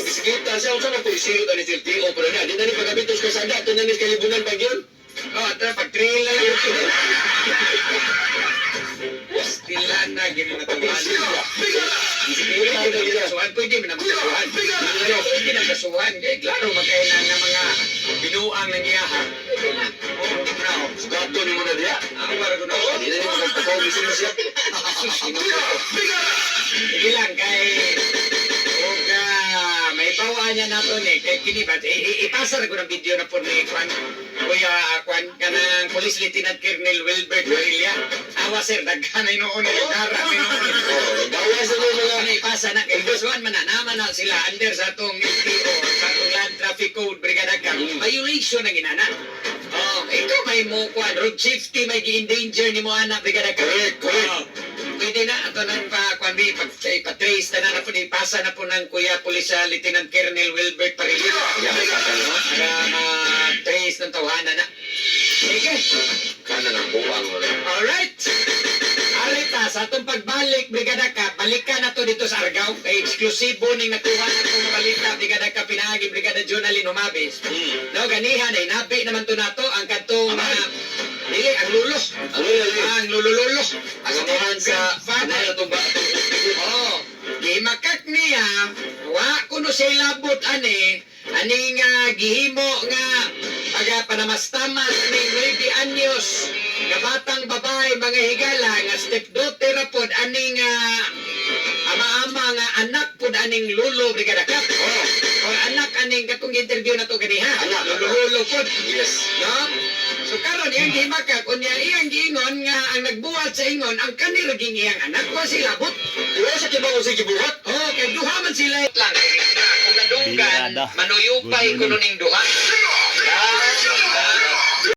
bisikleta siya, unsa man po isilot ani sir TO pero na, di na ni pagabitos ka sada, to na ni kalibunan pag yun. Oh, ito, pag-trail na lang ito. Stilan na, gini na tuwan. Bisikleta na gila. Kasuhan, pwede mo na magkasuhan. Pwede na kasuhan. Kaya klaro, magkainan ng mga binuang nangyayahang. Oh, now. Gato ni mo na diya. Ako para ko na. Di na ni magpapagaw ni siya. Sige lang, kay... Oga, may bawaan niya na to ni. Kay kinibat, ipasa na ko ng video na po ni Kwan. Kuya, Kwan, ka ng Police Lieutenant Colonel Wilbert Varilla. Awa sir, nagkanay noon ni Lugara. Gawa sa mga Ano ipasa na, kay Buswan man na, naman na sila under sa itong LTO, sa itong Land Traffic Code, Brigada Cap. Violation na ginana. Oh, ikaw may mo, Kwan, road safety, may gi-endanger ni mo anak, Brigada Cap. Correct. Pwede na, ito nang pa-kwanbi, pa-trace na na po, ipasa na po ng Kuya Police Lieutenant Colonel Wilbert Varilla. Para ma-trace ng tawanan na. Sige. Kana ng buwang mo. Alright. Alita, sa atong pagbalik, Brigada Cap, balikan na to dito sa Argao. Kay eksklusibo ning nakuha na itong balita, Brigada Cap, pinagi, Brigada Jonalyn Humabis. No, ganihan ay nabi naman to nato ang katong dili, ang lulo. Ang lululo. Ang amahan sa father. itong batong Oh, gimakak niya, wa kuno siya labot aning gihimo nga panamastaman aning 9 anyos nga batang babae mga higala nga stepdaughter ra pod aning ama-ama nga anak pod aning lulo Brigada Cap. O anak aning katong interview na to ganiha. Lulo pod. Yes. No? So karon iyang gimakak unya iyang giingon nga ang nagbuhat sa ingon ang kanira ging iyang anak wa sila labot. Wala sa tibaw sa gibuhat. Oh, kay duha man sila lang kung nadunggan Birada. manuyupay Good kuno ning duha.